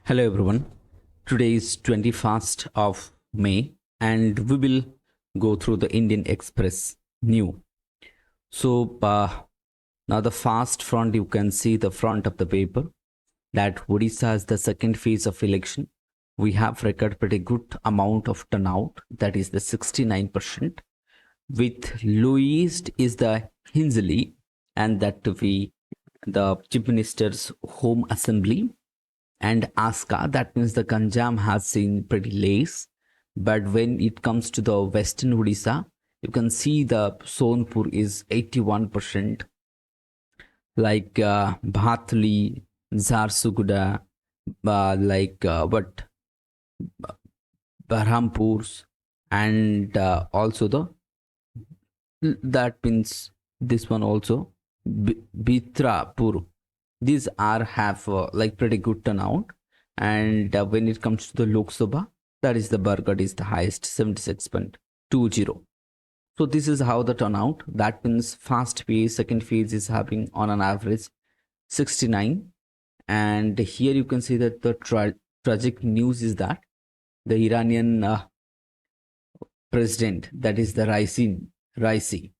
Hello everyone. Today is 21st of May and we will go through the Indian Express new. Now the fast front, you can see the front of the paper that Odisha is the second phase of election. We have recorded pretty good amount of turnout, that is the 69%, with lowest is the Hinsley, and that we the chief minister's home assembly, and Aska, that means the Ganjam has seen pretty less. But when it comes to the western Odisha, you can see the Sonpur is 81%, like Bhatli, Jharsuguda, but Berhampurs, and also the that means this one also Bitrapur. These are have like pretty good turnout, and when it comes to the Lok Sabha, that is the Bargad is the highest 76.20. So this is how the turnout. That means first phase, second phase is having on an average 69, and here you can see that the tragic news is that the Iranian president, that is the Raisi,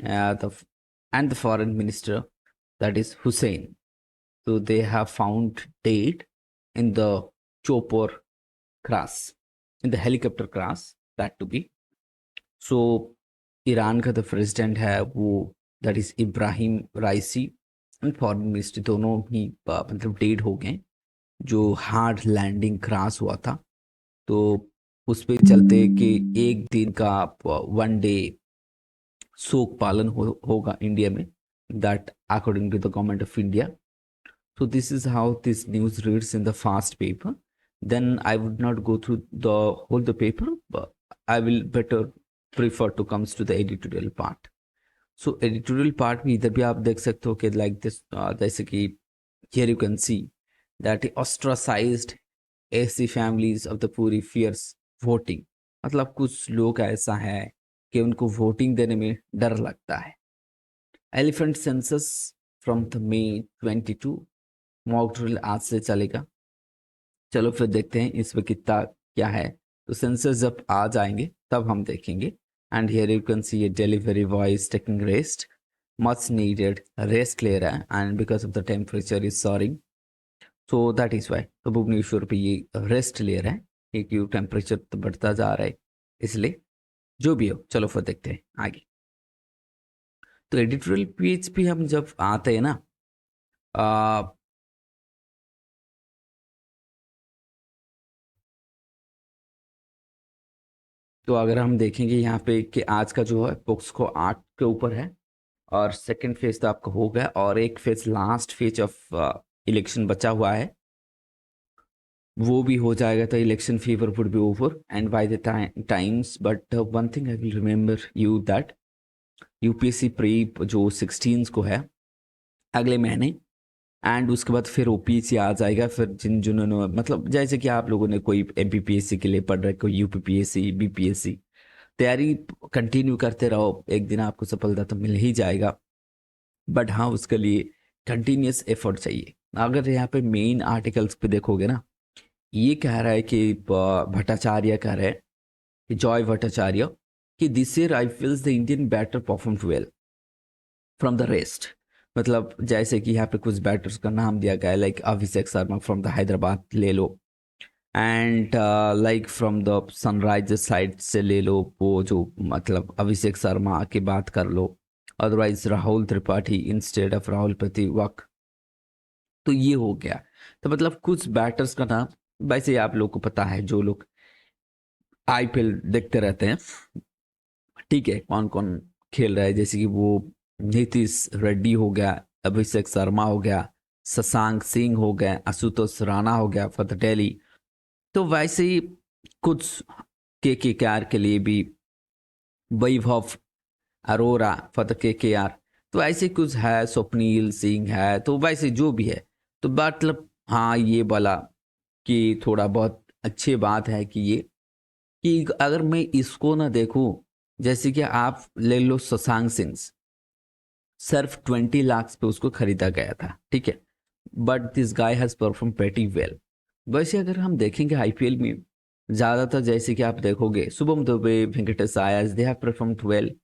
and the foreign minister, that is Hussein. So they have found dead in the chopper crash, in the helicopter crash, that to be. So Iran का the president है वो, that is Ibrahim राइसी, and foreign minister दोनों ही मतलब dead हो गए, जो hard landing crash हुआ था। तो उस पे चलते कि एक दिन का 1 डे शोक पालन होगा इंडिया में, that according to the government of India. So this is how this news reads in the fast paper. Then I would not go through the whole the paper, but I will better prefer to comes to the editorial part. So editorial part में इधर भी आप देख सकते हो कि like this जैसे कि here you can see that ostracized ऐसी families of the पूरी fears voting. मतलब कुछ लोग ऐसा है कि उनको वोटिंग देने में डर लगता है. Elephant census from the May 22. Mock drill आज से चलेगा. चलो फिर देखते हैं इसमें कितना क्या है. तो सेंसर जब आ जाएंगे तब हम देखेंगे. And here you can see a delivery voice taking rest, much needed rest ले रहा है, and because of the temperature is soaring, so that is why. तो भुवनेश्वर पे ये रेस्ट ले रहा है क्योंकि टेम्परेचर तो बढ़ता जा रहा है, इसलिए जो भी हो. चलो फिर देखते हैं आगे. तो एडिटोरियल पेज पे हम जब आते हैं ना, तो अगर हम देखेंगे यहाँ पे कि आज का जो है पोक्सको 8 के ऊपर है, और सेकंड फेज तो आपका हो गया, और एक phase last phase of election बचा हुआ है, वो भी हो जाएगा. तो election fever would be over and by the times. But one thing I will remember you that UPSC pre जो 16 को है अगले महीने, एंड उसके बाद फिर ओपीएससी आ जाएगा. फिर जिन्होंने मतलब जैसे कि आप लोगों ने कोई एमपीपीएससी के लिए पढ़ रहे, कोई यूपीपीएससी, बीपीएससी, तैयारी कंटिन्यू करते रहो, एक दिन आपको सफलता तो मिल ही जाएगा. बट हाँ, उसके लिए कंटिन्यूस एफर्ट चाहिए. अगर यहाँ पे मेन आर्टिकल्स पे देखोगे ना, ये कह रहा है कि भट्टाचार्य कह रहे हैं कि जॉय भट्टाचार्य कि this year I feels the Indian batter performed well from the rest. मतलब जैसे कि यहाँ पे कुछ बैटर्स का नाम दिया गया है, like Abhishek Sharma from the Hyderabad ले लो, and like from the Sunrisers side से ले लो, वो जो मतलब अभिषेक शर्मा की बात कर लो, otherwise Rahul Tripathi instead of Rahul प्रतिवक. तो ये हो गया. तो मतलब कुछ बैटर्स का नाम, वैसे आप लोग को पता है जो लोग आईपीएल देखते रहते हैं, ठीक है, कौन कौन खेल रहा है. जैसे कि वो नीतीश रेड्डी हो गया, अभिषेक शर्मा हो गया, शशांक सिंह हो गया, आशुतोष राणा हो गया फॉर द दिल्ली. तो वैसे ही कुछ केकेआर के लिए भी वैभव अरोरा फॉर द केकेआर. तो ऐसे कुछ है, स्वप्नील सिंह है, तो वैसे जो भी है. तो मतलब हाँ, ये बोला कि थोड़ा बहुत अच्छी बात है कि ये कि अगर मैं इसको ना देखूं, जैसे कि आप ले लो शशांक सिंह, सिर्फ 20 लाख पे उसको खरीदा गया था, ठीक है, but this guy has perform very well. वैसे अगर हम देखेंगे आईपीएल में ज़्यादातर जैसे कि आप देखोगे Shubham Dubey, Venkatesh Iyer, they have performed well,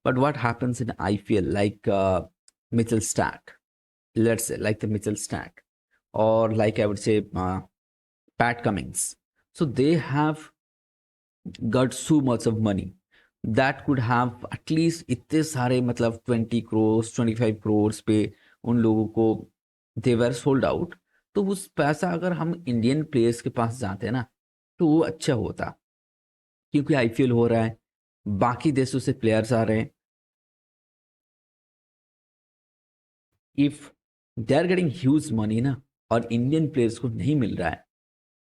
but what happens in IPL like Mitchell Starc, let's say like the Mitchell Stack, or like I would say Pat Cummins. So they have got so much of money that could have at least इतने सारे मतलब 20 crores 25 crores पे उन लोगों को they were sold out. तो उस पैसा अगर हम इंडियन प्लेयर्स के पास जाते हैं ना तो वो अच्छा होता, क्योंकि आईपीएल हो रहा है, बाकी देशों से प्लेयर्स आ रहे हैं. If they are getting huge money ना और इंडियन प्लेयर्स को नहीं मिल रहा है,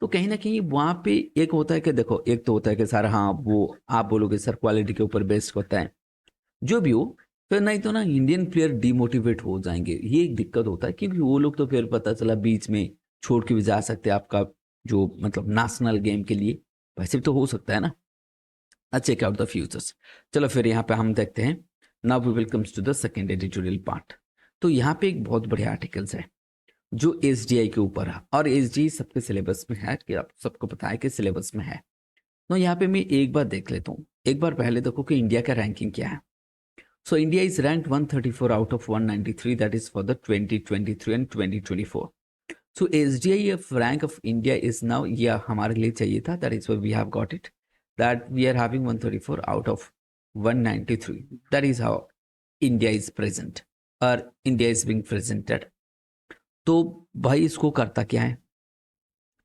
तो कहीं ना कहीं वहां पे एक होता है कि देखो, एक तो होता है कि सर हाँ वो आप बोलोगे सर क्वालिटी के ऊपर बेस्ड होता है, जो भी हो, फिर नहीं तो ना इंडियन प्लेयर डिमोटिवेट हो जाएंगे. ये एक दिक्कत होता है, क्योंकि वो लोग तो फिर पता चला बीच में छोड़ के भी जा सकते हैं आपका जो मतलब नेशनल गेम के लिए, वैसे भी तो हो सकता है ना. Check out the futures. चलो फिर यहाँ पे हम देखते हैं. Now we will comes to the second editorial part. तो यहाँ पे एक बहुत बढ़िया आर्टिकल्स है जो एसडीआई के ऊपर है, और एसडीआई सबके सिलेबस में है, कि आप सबको पता है कि सिलेबस में है. तो यहाँ पे मैं एक बार देख लेता हूँ. एक बार पहले देखो कि इंडिया का रैंकिंग क्या है. So India is ranked 134 out of 193, that is for the 2023 and 2024. So SDI of rank of India is now, ये हमारे लिए चाहिए था, that is why we have got it, that we are having 134 out of 193. That is how India is present, और India is being presented. तो भाई इसको करता क्या है,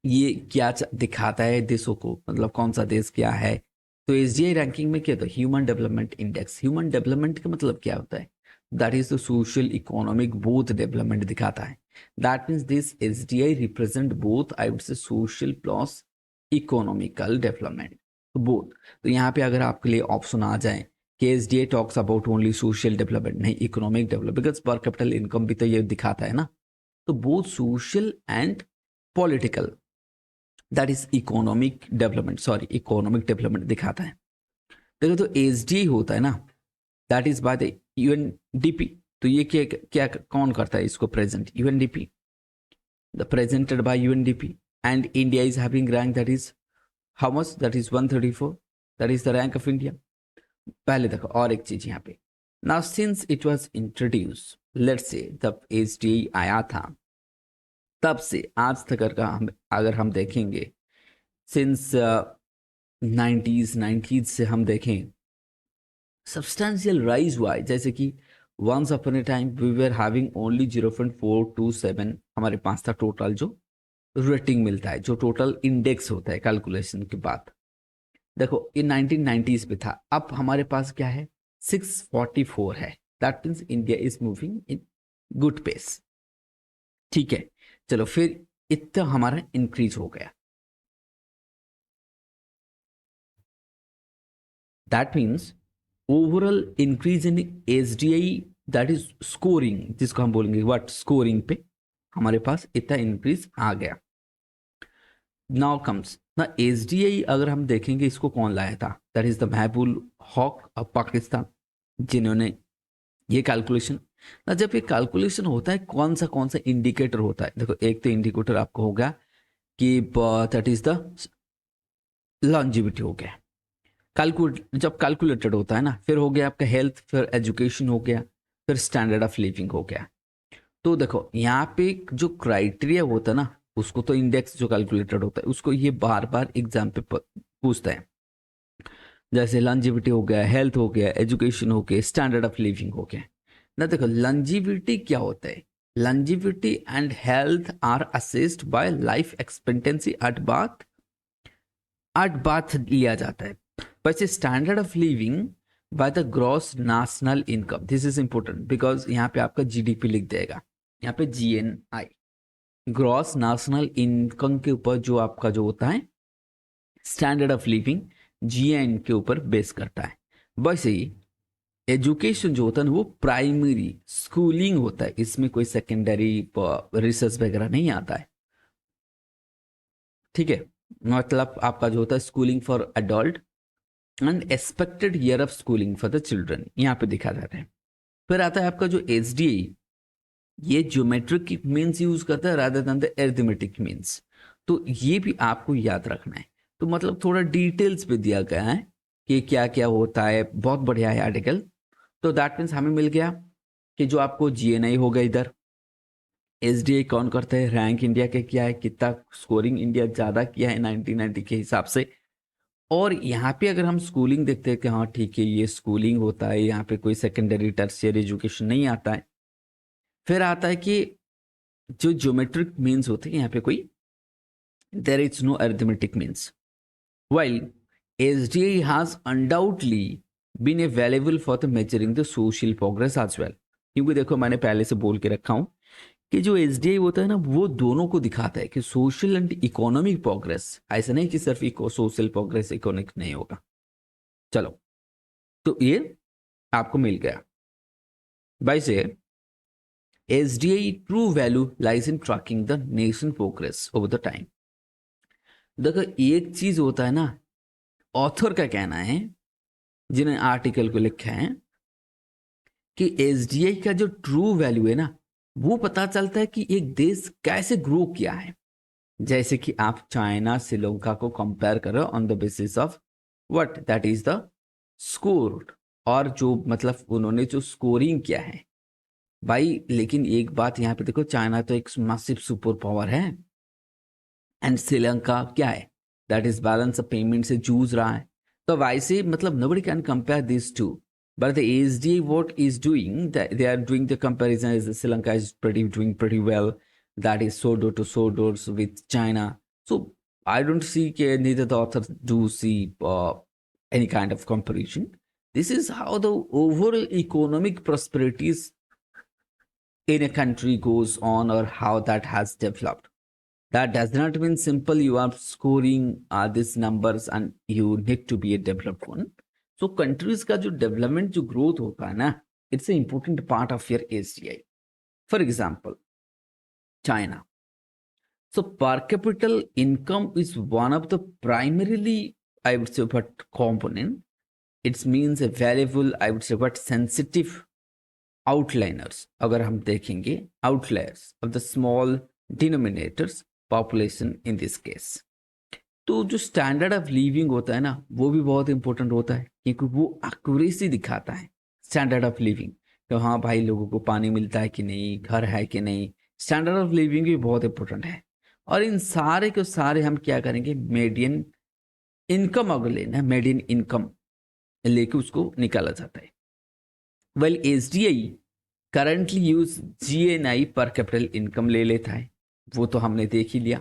ये क्या दिखाता है देशों को, मतलब कौन सा देश क्या है. तो एसडीआई रैंकिंग में क्या होता है, human development index. Human development का मतलब क्या होता है, that is the social economic both development दिखाता है. That means this SDI represent both, I would say social plus economical development, both. तो यहाँ पे अगर आपके लिए ऑप्शन आ जाए कि SDI talks about only social development, नहीं इकोनॉमिक डेवलपमेंट, बिकॉज पर कैपिटल इनकम भी तो ये दिखाता है ना. तो both social and political, that is economic development, sorry economic development दिखाता है. देखो तो एसडीआई होता है ना, that is by the UNDP. तो ये क्या क्या कौन करता है इसको present, UNDP, the presented by UNDP. And India is having rank that is how much, that is 134, that is the rank of India. पहले देखो और एक चीज यहाँ पे, now since it was introduce, let's say जब एसडीआई आया था तब से आज तक अगर हम देखेंगे, सिंस 90s से हम देखें, सब्सटेंशियल राइज हुआ है. जैसे कि once upon a time we were having only 0.427 हमारे पास था टोटल जो रेटिंग मिलता है, जो टोटल इंडेक्स होता है कैलकुलेशन के बाद. देखो ये 1990s पे था, अब हमारे पास क्या है, 644 है. That means India is moving in good pace. ठीक है, चलो फिर इतना हमारा इंक्रीज हो गया. That means overall increase in SDI, that is scoring, जिसको हम बोलेंगे व्हाट, स्कोरिंग पे हमारे पास इतना इंक्रीज आ गया. नाउ कम्स ना एसडीआई, अगर हम देखेंगे इसको कौन लाया था, दैट इज द महबूल हक ऑफ पाकिस्तान, जिन्होंने ये कैलकुलेशन. ना जब ये कैलकुलेशन होता है कौन सा इंडिकेटर होता है, देखो एक तो इंडिकेटर आपको होगा कि दैट इज द लॉन्जिविटी हो गया, कैलकुलेट जब कैलकुलेटेड होता है ना, फिर हो गया आपका हेल्थ, फिर एजुकेशन हो गया, फिर स्टैंडर्ड ऑफ लिविंग हो गया. तो देखो यहाँ पे जो क्राइटेरिया होता है ना, उसको तो इंडेक्स जो कैलकुलेटेड होता है उसको ये बार बार एग्जाम पे पूछता है. जैसे लॉन्जिविटी हो गया, हेल्थ हो गया, एजुकेशन हो गया, स्टैंडर्ड ऑफ लिविंग हो गया ना. देखो लॉन्जिविटी क्या होता है, longevity and health are assessed by life expectancy at birth लिया जाता है. वैसे standard of living by the gross national income, this is important because यहाँ पे आपका जीडीपी लिख देगा, यहाँ पे जीएनआई, ग्रॉस नेशनल इनकम के ऊपर जो आपका जो होता है स्टैंडर्ड ऑफ लिविंग जीएन के ऊपर बेस करता है. वैसे ही एजुकेशन जो होता है ना वो प्राइमरी स्कूलिंग होता है, इसमें कोई सेकेंडरी रिसर्च वगैरह नहीं आता है. ठीक है, मतलब आपका जो होता है schooling for adult and expected year of schooling for the children, यहाँ पे दिखा जाता है. फिर आता है आपका जो एसडीआई, ये ज्योमेट्रिक मीन्स यूज करता है rather than the arithmetic means. तो ये भी आपको याद रखना है। तो मतलब थोड़ा डिटेल्स पे दिया गया है कि क्या क्या होता है, बहुत बढ़िया है आर्टिकल। तो दैट मीन्स हमें मिल गया कि जो आपको जीएनआई होगा इधर, एसडीआई कौन करता है, रैंक इंडिया के क्या है, कितना स्कोरिंग इंडिया ज़्यादा किया है 1990 के हिसाब से। और यहाँ पे अगर हम स्कूलिंग देखते हैं कि हाँ ठीक है ये स्कूलिंग होता है, यहाँ पे कोई सेकेंडरी टर्शियरी एजुकेशन नहीं आता है। फिर आता है कि जो ज्योमेट्रिक मीन्स होते हैं यहाँ पे कोई, there is no arithmetic means, while SDA has undoubtedly been available for the measuring the social progress as well। क्योंकि देखो मैंने पहले से बोल के रखा हूँ कि जो एसडीआई होता है ना वो दोनों को दिखाता है कि सोशल एंड इकोनॉमिक प्रोग्रेस, ऐसा नहीं कि सिर्फ सोशल प्रोग्रेस इकोनॉमिक नहीं होगा। चलो, तो ये आपको मिल गया। बाय से SDI true value lies in tracking the nation progress over the time. देखो एक चीज होता है ना, ऑथर का कहना है जिन्हें आर्टिकल को लिखा है कि एसडीआई का जो ट्रू वैल्यू है ना वो पता चलता है कि एक देश कैसे ग्रो किया है। जैसे कि आप चाइना श्रीलंका को कंपेयर करो on the basis of what, that is the score, और जो मतलब उन्होंने जो स्कोरिंग किया है भाई। लेकिन एक बात यहाँ पे देखो, चाइना तो एक मासिव सुपर पावर है एंड श्रीलंका क्या है, that is balance of payment से जूझ रहा है। तो वैसे मतलब nobody can compare these two, but the ASDA what is doing that they are doing the comparison is Sri Lanka is doing pretty well, that is shoulder to shoulders with China. So I don't see neither the authors do see any kind of comparison. This is how the overall economic prosperities in a country goes on or how that has developed. That does not mean simple you are scoring these numbers and you need to be a developed one. So countries का जो development जो growth होता है ना, it's an important part of your SDI. For example, China. So per capita income is one of the primarily, I would say, but component. It means a valuable, I would say, but sensitive outliners. अगर हम देखेंगे outliers of the small denominators population in this case. तो जो standard of living होता है ना वो भी बहुत इंपॉर्टेंट होता है, क्योंकि वो एक्यूरेसी दिखाता है स्टैंडर्ड ऑफ लिविंग। तो हाँ भाई लोगों को पानी मिलता है कि नहीं, घर है कि नहीं, स्टैंडर्ड ऑफ लिविंग भी बहुत इंपॉर्टेंट है। और इन सारे के सारे हम क्या करेंगे, मीडियन इनकम अगर लेना है, मीडियन इनकम लेके उसको निकाला जाता है। Well SDI currently use GNI पर कैपिटल इनकम ले लेता है, वो तो हमने देख ही लिया।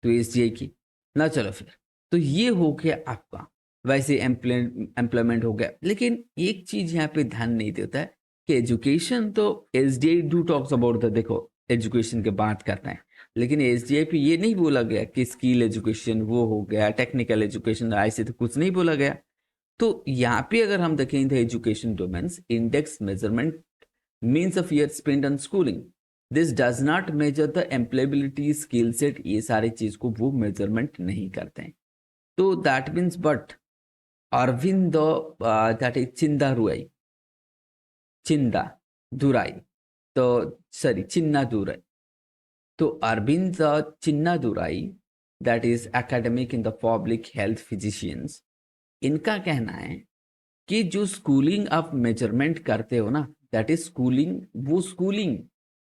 तो एसडीआई की ना, चलो फिर तो ये हो गया आपका वैसे एम्प्लॉयमेंट हो गया। लेकिन एक चीज यहाँ पे ध्यान नहीं देता है कि एजुकेशन तो SDI do talks about the, देखो एजुकेशन की बात करता है, लेकिन एसडीआई पे ये नहीं बोला गया कि स्किल एजुकेशन वो हो गया, टेक्निकल एजुकेशन, ऐसे तो कुछ नहीं बोला गया। तो यहाँ पे अगर हम देखें the education domains index measurement means of year spent on schooling, this does not measure the employability skill set, ये सारी चीज को वो मेजरमेंट नहीं करते हैं। तो that means but Arvind that is Chinda Ruai, Chinda Durai, तो सॉरी चिन्ना दुराई, तो Arvind Chinna Durai that is academic in the public health physicians, इनका कहना है कि जो स्कूलिंग आप मेजरमेंट करते हो ना, दैट इज स्कूलिंग, वो स्कूलिंग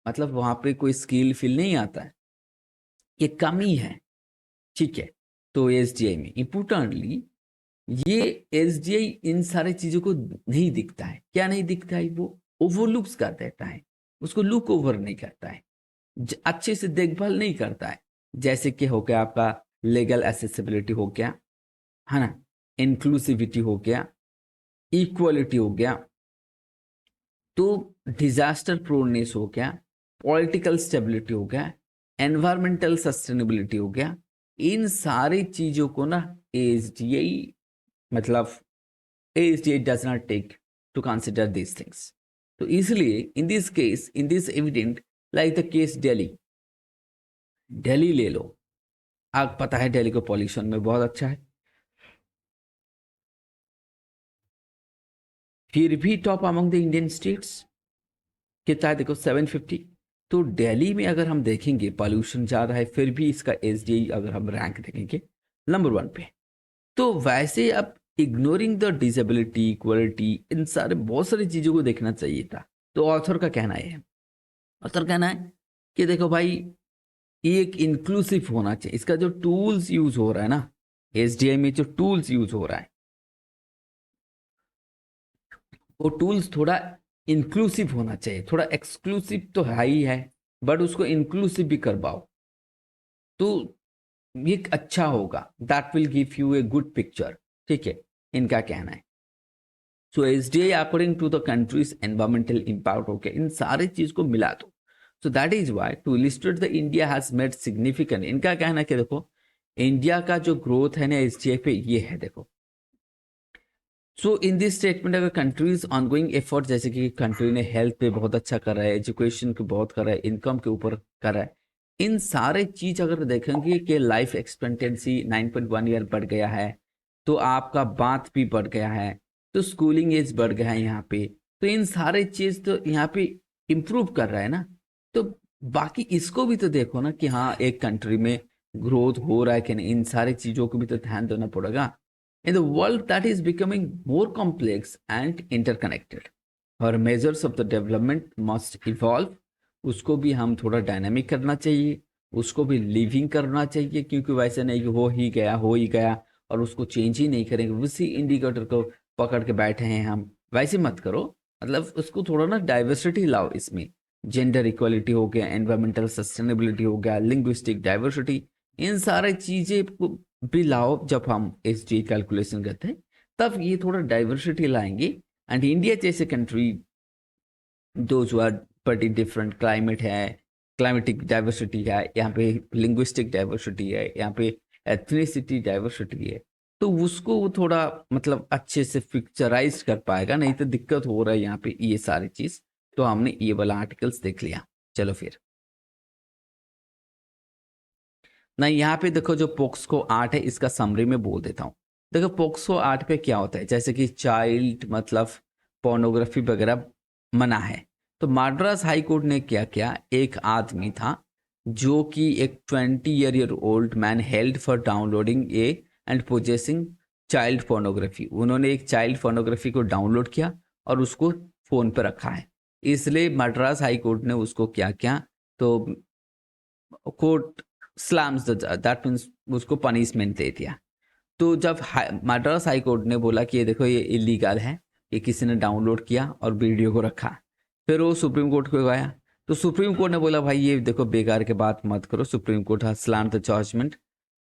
मतलब वहां पे कोई स्किल फील नहीं आता है, ये कमी है। ठीक है, तो एसडीआई में इंपोर्टेंटली ये एसडीआई इन सारी चीजों को नहीं दिखता है। क्या नहीं दिखता है, वो ओवरलुक्स कर देता है, उसको लुक ओवर नहीं करता है, अच्छे से देखभाल नहीं करता है। जैसे कि हो गया आपका लीगल एसेसिबिलिटी हो गया, है ना, इंक्लूसिविटी हो गया, इक्वलिटी हो गया, तो डिजास्टर प्रोनेस हो गया, पॉलिटिकल स्टेबिलिटी हो गया, एनवायरमेंटल सस्टेनेबिलिटी हो गया। इन सारी चीजों को ना एसडीआई मतलब SDI does not take to consider this things. तो इसलिए in this case, in this evident like the case Delhi, Delhi ले लो, आपको पता है दिल्ली को पॉल्यूशन में बहुत अच्छा है, फिर भी top among the Indian states कितना है देखो 750। तो दिल्ली में अगर हम देखेंगे पॉल्यूशन ज़्यादा है, फिर भी इसका एसडीआई अगर हम रैंक देखेंगे नंबर 1 पे। तो वैसे अब इग्नोरिंग द डिसेबिलिटी, इक्वलिटी, इन सारे बहुत सारी चीज़ों को देखना चाहिए था। तो ऑथर का कहना है, ऑथर कहना है कि देखो भाई, ये एक इंक्लूसिव होना चाहिए। इसका जो टूल्स यूज हो रहा है ना, एसडीआई में जो टूल्स यूज हो रहा है, वो टूल्स थोड़ा इंक्लूसिव होना चाहिए। थोड़ा एक्सक्लूसिव तो है ही है, बट उसको इंक्लूसिव भी कर पाओ तो ये अच्छा होगा। That will give you a good picture. ठीक है, इनका कहना है। So SDI according to the countries environmental impact, okay, इन सारे चीज को मिला दो। So that is why to illustrate the India has made significant, इनका कहना है कि देखो इंडिया का जो ग्रोथ है ना एसडीआई पे, ये है देखो। सो इन दिस स्टेटमेंट अगर कंट्रीज ऑनगोइंग एफर्ट, जैसे कि कंट्री ने हेल्थ पे बहुत अच्छा कर रहा है, एजुकेशन पे बहुत कर रहा है, इनकम के ऊपर कर रहा है, इन सारे चीज अगर देखेंगे कि लाइफ एक्सपेक्टेंसी 9.1 ईयर बढ़ गया है, तो आपका बात भी बढ़ गया है, तो स्कूलिंग एज बढ़ गया है यहाँ पे, तो इन सारे चीज तो यहाँ पे इम्प्रूव कर रहा है ना। तो बाकी इसको भी तो देखो ना कि हाँ एक कंट्री में ग्रोथ हो रहा है कि नहीं, इन सारी चीजों को भी तो ध्यान देना पड़ेगा। In the world that is becoming more complex and interconnected, our measures of the development must evolve, उसको भी हम थोड़ा डायनामिक करना चाहिए, उसको भी लिविंग करना चाहिए, क्योंकि वैसे नहीं कि हो ही गया और उसको चेंज ही नहीं करेंगे, उसी इंडिकेटर को पकड़ के बैठे हैं हम। वैसे मत करो, मतलब उसको थोड़ा ना डाइवर्सिटी लाओ इसमें। जेंडर इक्वालिटी हो गया, एनवायरमेंटल सस्टेनेबिलिटी हो गया, लिंग्विस्टिक डाइवर्सिटी, इन सारे चीज़ें भी लाओ। जब हम एस डी कैलकुलेशन करते हैं तब ये थोड़ा डाइवर्सिटी लाएंगे। एंड इंडिया जैसे कंट्री, दोज आर बड़ी डिफरेंट क्लाइमेट है, क्लाइमेटिक डाइवर्सिटी है यहाँ पे, लिंग्विस्टिक डाइवर्सिटी है यहाँ पे, एथनिसिटी डाइवर्सिटी है, तो उसको वो थोड़ा मतलब अच्छे से पिक्चराइज कर पाएगा। नहीं तो दिक्कत हो रहा है यहाँ पे ये सारी चीज। तो हमने ये वाला आर्टिकल्स देख लिया। चलो फिर ना, यहाँ पे देखो जो पोक्सको 8 है इसका समरी में बोल देता हूँ। देखो पोक्सो 8 पे क्या होता है, जैसे कि चाइल्ड मतलब पोर्नोग्राफी वगैरह मना है। तो मद्रास हाई कोर्ट ने क्या किया, एक आदमी था जो कि एक 20 year old man held for downloading A and possessing child pornography, उन्होंने एक चाइल्ड पोर्नोग्राफी को डाउनलोड किया और उसको फोन पे रखा है। इसलिए मद्रास हाई कोर्ट ने उसको क्या किया, तो कोर्ट स्लैम्स दैट मीन्स उसको पनिशमेंट दे दिया। तो जब मद्रास हाई कोर्ट ने बोला कि ये देखो ये इलीगल है, ये किसी ने डाउनलोड किया और वीडियो को रखा, फिर वो सुप्रीम कोर्ट को गया। तो सुप्रीम कोर्ट ने बोला भाई ये देखो बेकार के बात मत करो। Supreme court has slammed the judgment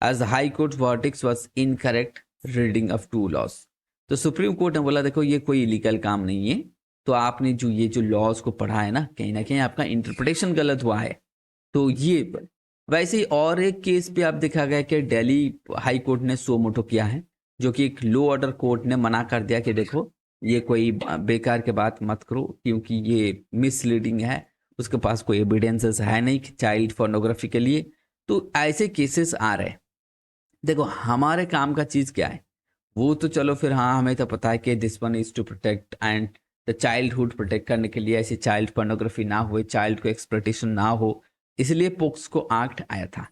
as high court verdict was incorrect reading of two laws. तो सुप्रीम कोर्ट ने बोला देखो ये कोई इलीगल काम नहीं है, तो आपने जो ये जो लॉज को पढ़ा है ना कहीं आपका इंटरप्रिटेशन गलत हुआ है। तो ये वैसे ही और एक केस पे आप देखा गया कि दिल्ली हाई कोर्ट ने सो मोटो किया है, जो कि एक लो ऑर्डर कोर्ट ने मना कर दिया कि देखो ये कोई बेकार के बात मत करो, क्योंकि ये मिसलीडिंग है, उसके पास कोई एविडेंसेस है नहीं चाइल्ड पोर्नोग्राफी के लिए। तो ऐसे केसेस आ रहे हैं। देखो हमारे काम का चीज़ क्या है, वो तो चलो फिर हाँ हमें तो पता है कि this one is to protect and the childhood, protect करने के लिए ऐसी चाइल्ड पोर्नोग्राफी ना हो, चाइल्ड को एक्सप्लॉयटेशन ना हो, इसलिए पोक्सो एक्ट आया था।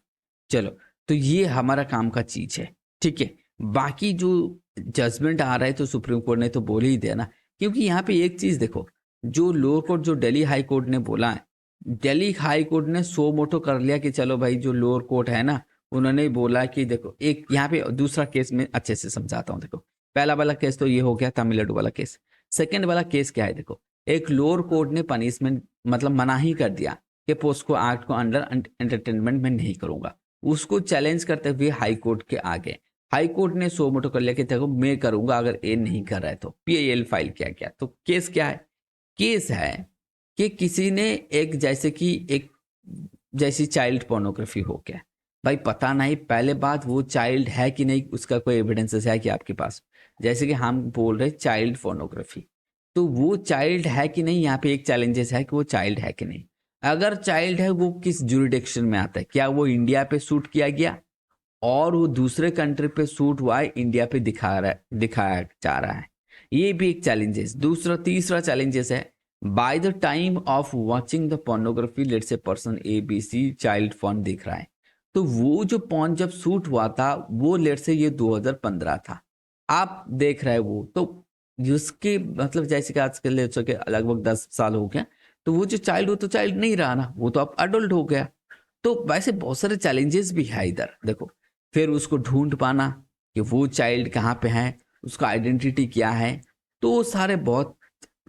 चलो, तो ये हमारा काम का चीज है। ठीक है, बाकी जो जजमेंट आ रहा है तो सुप्रीम कोर्ट ने तो बोल ही दिया ना। क्योंकि यहाँ पे एक चीज देखो, जो लोअर कोर्ट जो दिल्ली हाई कोर्ट ने बोला है, दिल्ली हाई कोर्ट ने सो मोटो कर लिया कि चलो भाई जो लोअर कोर्ट है ना, उन्होंने बोला कि देखो एक यहाँ पे दूसरा केस में अच्छे से समझाता हूँ। देखो पहला वाला केस तो ये हो गया तमिलनाडु वाला केस। सेकेंड वाला केस क्या है, देखो एक लोअर कोर्ट ने पनिशमेंट मतलब मना ही कर दिया कि पोस्को एक्ट को अंडर एंटरटेनमेंट में नहीं करूंगा। उसको चैलेंज करते हुए हाई कोर्ट के आगे हाई कोर्ट ने सो मोटो कर लिया कि देखो मैं करूंगा, अगर ए नहीं कर रहा है तो पीआईएल फाइल किया गया। तो केस क्या है, केस है कि किसी ने एक जैसे कि एक जैसी चाइल्ड पोर्नोग्राफी हो गया, भाई पता नहीं पहले बात वो चाइल्ड है कि नहीं, उसका कोई एविडेंसेस है कि आपके पास। जैसे कि हम बोल रहे चाइल्ड पोर्नोग्राफी, तो वो चाइल्ड है कि नहीं, यहाँ पे एक चैलेंजेस है कि वो चाइल्ड है कि नहीं। अगर चाइल्ड है वो किस जुरिडिक्शन में आता है, क्या वो इंडिया पे शूट किया गया और वो दूसरे कंट्री पे शूट हुआ है, इंडिया पे दिखाया जा रहा है, ये भी एक चैलेंजेस। दूसरा तीसरा चैलेंजेस है by the time of watching the pornography, let's say person A B C child phone देख रहा है, तो वो जो पॉर्न जब शूट हुआ था वो लेट्स से ये 2015 था, आप देख रहे हैं वो, तो जिसके मतलब जैसे कि आज के लेट्स से लगभग 10 साल हो गया, तो वो जो चाइल्ड, वो तो चाइल्ड नहीं रहा ना, वो तो अब अडल्ट हो गया। तो वैसे बहुत सारे चैलेंजेस भी है इधर देखो, फिर उसको ढूंढ पाना कि वो चाइल्ड कहाँ पे है, उसका आइडेंटिटी क्या है, तो वो सारे बहुत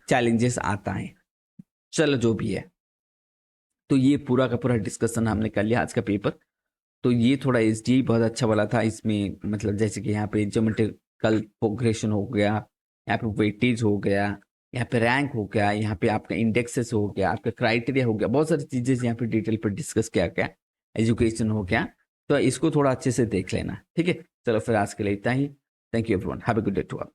चैलेंजेस आता है। चलो जो भी है, तो ये पूरा का पूरा डिस्कशन हमने कर लिया आज का पेपर। तो ये थोड़ा एसडीआई बहुत अच्छा वाला था, इसमें मतलब जैसे कि यहाँ पे ज्योमेट्रिकल प्रोग्रेशन हो गया, यहाँ पे वेटेज हो गया, यहाँ पे रैंक हो गया, यहाँ पे आपका इंडेक्सेस हो गया, आपका क्राइटेरिया हो गया, बहुत सारी चीजें यहाँ पे डिटेल पर डिस्कस किया गया, एजुकेशन हो गया। तो इसको थोड़ा अच्छे से देख लेना, ठीक है। चलो फिर आज के लिए इतना ही। Thank you everyone, have a good day to all.